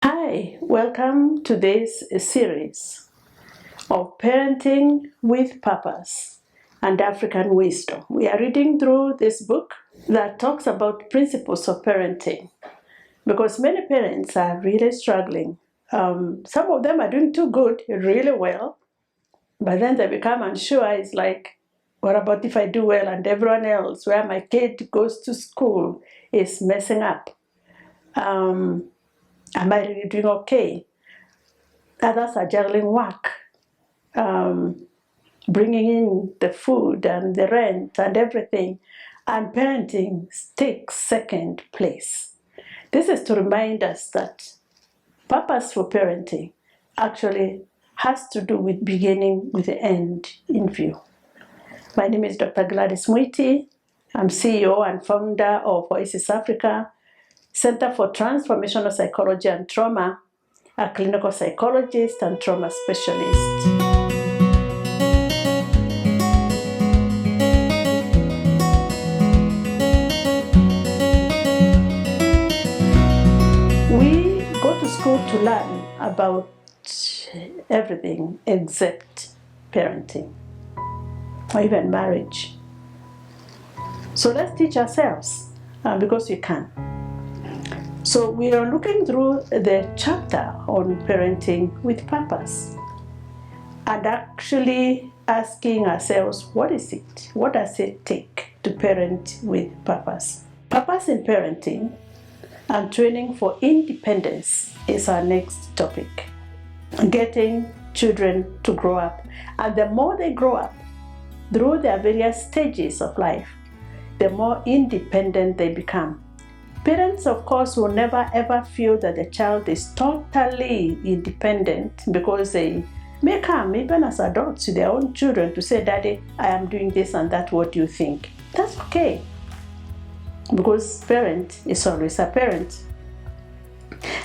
Hi, welcome to this series of Parenting with Purpose and African Wisdom. We are reading through this book that talks about principles of parenting because many parents are really struggling. Some of them are doing too good, really well, but then they become unsure. It's like, what about if I do well and everyone else where my kid goes to school is messing up? Am I really doing okay? Others are juggling work, bringing in the food and the rent and everything, and parenting takes second place. This is to remind us that purpose for parenting actually has to do with beginning with the end in view. My name is Dr. Gladys Mwiti. I'm CEO and founder of Voices Africa, Center for Transformational Psychology and Trauma, a clinical psychologist and trauma specialist. We go to school to learn about everything except parenting or even marriage. So let's teach ourselves because we can. So we are looking through the chapter on parenting with purpose and actually asking ourselves, what is it? What does it take to parent with purpose? Purpose in parenting and training for independence is our next topic. Getting children to grow up. And the more they grow up through their various stages of life, the more independent they become. Parents, of course, will never ever feel that the child is totally independent because they may come, even as adults, to their own children to say, Daddy, I am doing this and that, what do you think? That's okay, because parent is always a parent.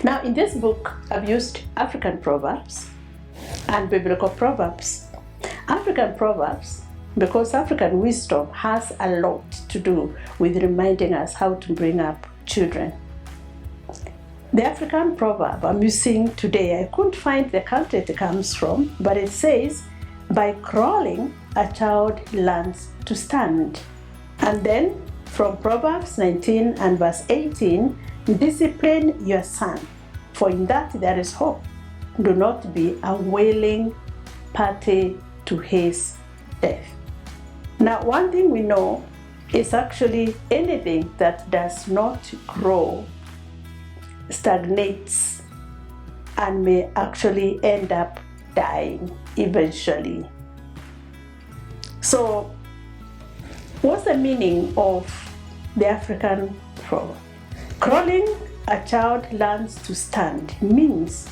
Now, in this book, I've used African proverbs and biblical proverbs. African proverbs, because African wisdom has a lot to do with reminding us how to bring up children. The African proverb I'm using today, I couldn't find the country it comes from, but it says, by crawling, a child learns to stand. And then from Proverbs 19 and verse 18, discipline your son, for in that there is hope. Do not be a wailing party to his death. Now, one thing we know is actually anything that does not grow stagnates and may actually end up dying eventually. So, what's the meaning of the African proverb? Crawling, a child learns to stand means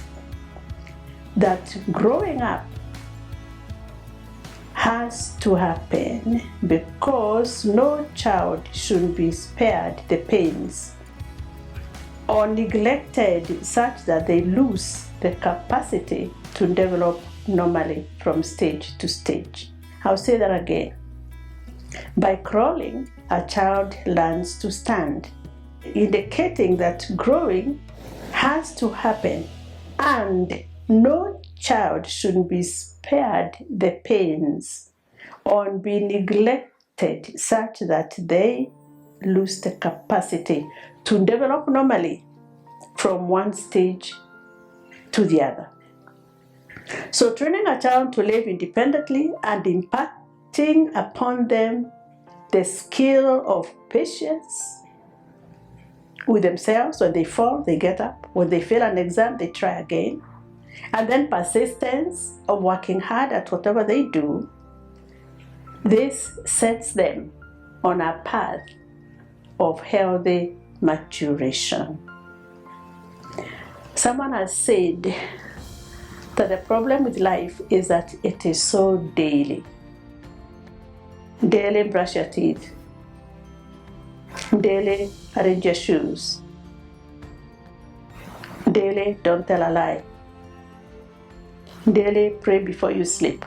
that growing up has to happen because no child should be spared the pains or neglected such that they lose the capacity to develop normally from stage to stage. I'll say that again. By crawling, a child learns to stand, indicating that growing has to happen and no child should be spared the pains or be neglected such that they lose the capacity to develop normally from one stage to the other. So training a child to live independently and imparting upon them the skill of patience with themselves. When they fall, they get up. When they fail an exam, they try again. And then persistence of working hard at whatever they do. This sets them on a path of healthy maturation. Someone has said that the problem with life is that it is so daily. Daily brush your teeth. Daily arrange your shoes. Daily don't tell a lie. Daily pray before you sleep.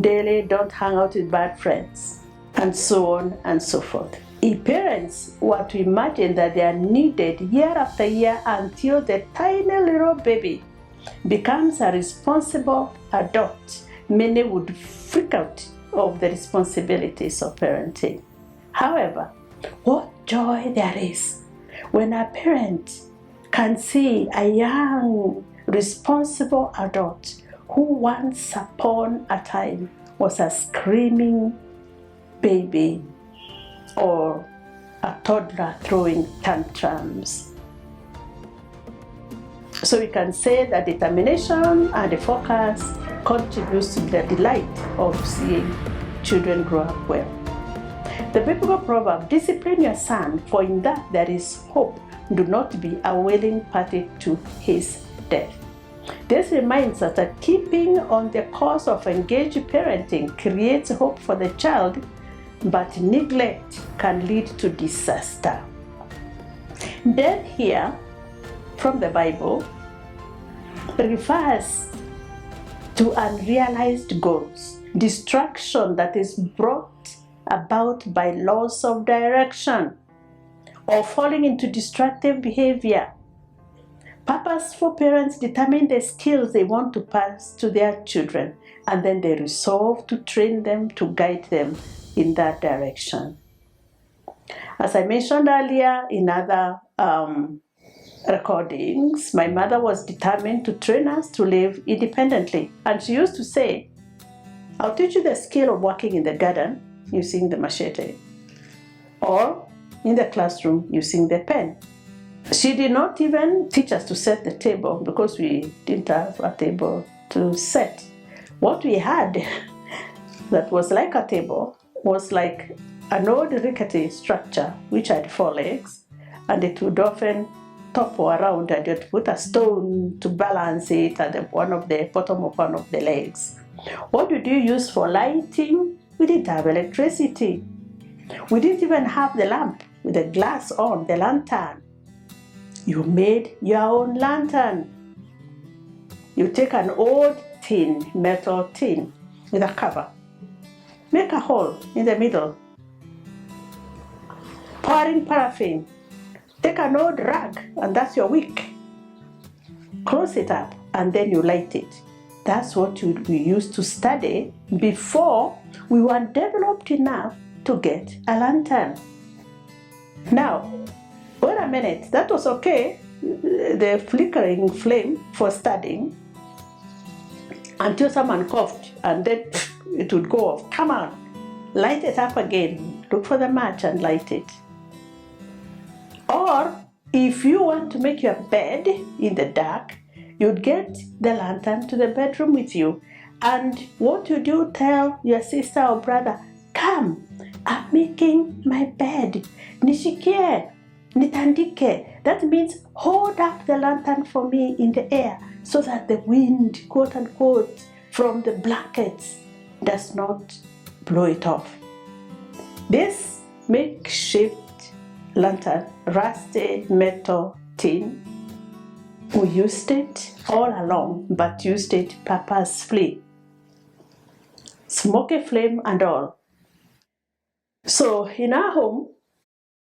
Daily don't hang out with bad friends, and so on and so forth. If parents were to imagine that they are needed year after year until the tiny little baby becomes a responsible adult, many would freak out of the responsibilities of parenting. However, what joy there is when a parent can see a young, responsible adult who once upon a time was a screaming baby or a toddler throwing tantrums. So we can say that determination and the focus contributes to the delight of seeing children grow up well. The biblical proverb, discipline your son, for in that there is hope. Do not be a willing party to his death. This reminds us that keeping on the course of engaged parenting creates hope for the child, but neglect can lead to disaster. Death here, from the Bible, refers to unrealized goals, distraction that is brought about by loss of direction, or falling into destructive behavior. Purposeful parents determine the skills they want to pass to their children, and then they resolve to train them to guide them in that direction. As I mentioned earlier in other recordings, my mother was determined to train us to live independently. And she used to say, I'll teach you the skill of working in the garden using the machete, or in the classroom using the pen. She did not even teach us to set the table because we didn't have a table to set. What we had that was like a table was like an old rickety structure which had 4 legs, and it would often topple around, and you'd put a stone to balance it at the bottom of one of the legs. What did you use for lighting? We didn't have electricity. We didn't even have the lamp with the glass on, the lantern. You made your own lantern. You take an old tin, metal tin with a cover, make a hole in the middle, pour in paraffin, take an old rag, and that's your wick. Close it up, and then you light it. That's what we used to study before we were developed enough to get a lantern. Now, wait a minute, that was okay, the flickering flame for studying, until someone coughed, and then it would go off. Come on, light it up again, look for the match and light it. Or if you want to make your bed in the dark, you'd get the lantern to the bedroom with you, and what you do, tell your sister or brother, come, I'm making my bed, nishikie, nitandike. That means hold up the lantern for me in the air so that the wind, quote unquote, from the blankets does not blow it off. This makeshift lantern, rusty metal tin, we used it all along, but used it purposefully. Smoky flame and all. So in our home,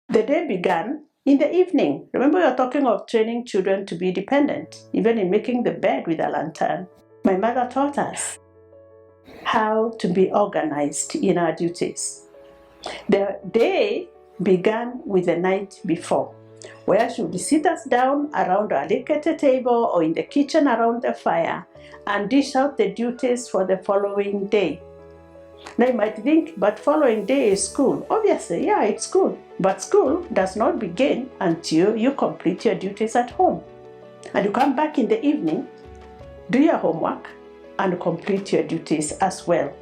the day began in the evening. Remember, you're talking of training children to be dependent, even in making the bed with a lantern. My mother taught us how to be organized in our duties. The day began with the night before, where she would sit us down around our rickety table or in the kitchen around the fire and dish out the duties for the following day. Now you might think, but following day is school. Obviously, yeah, it's school. But school does not begin until you complete your duties at home. And you come back in the evening, do your homework, and complete your duties as well.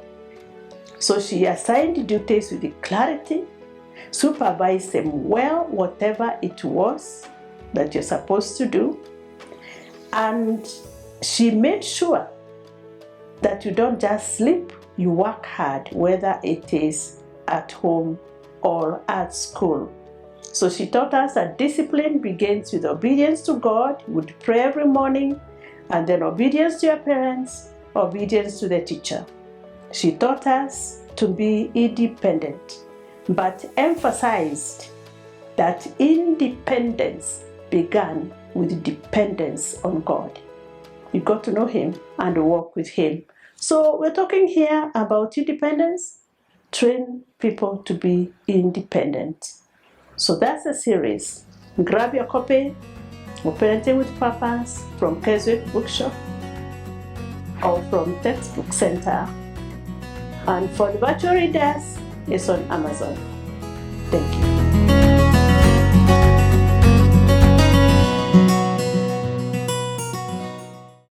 So she assigned duties with clarity, supervised them well, whatever it was that you're supposed to do. And she made sure that you don't just sleep, you work hard, whether it is at home or at school. So she taught us that discipline begins with obedience to God. You would pray every morning, and then obedience to your parents, obedience to the teacher. She taught us to be independent. but emphasized that independence began with dependence on God. You got to know Him and walk with Him. So we're talking here about independence. Train people to be independent. So that's the series. Grab your copy of Parenting with Purpose from Keswick Bookshop or from Textbook Center. And for the virtual readers, it's on Amazon. Thank you.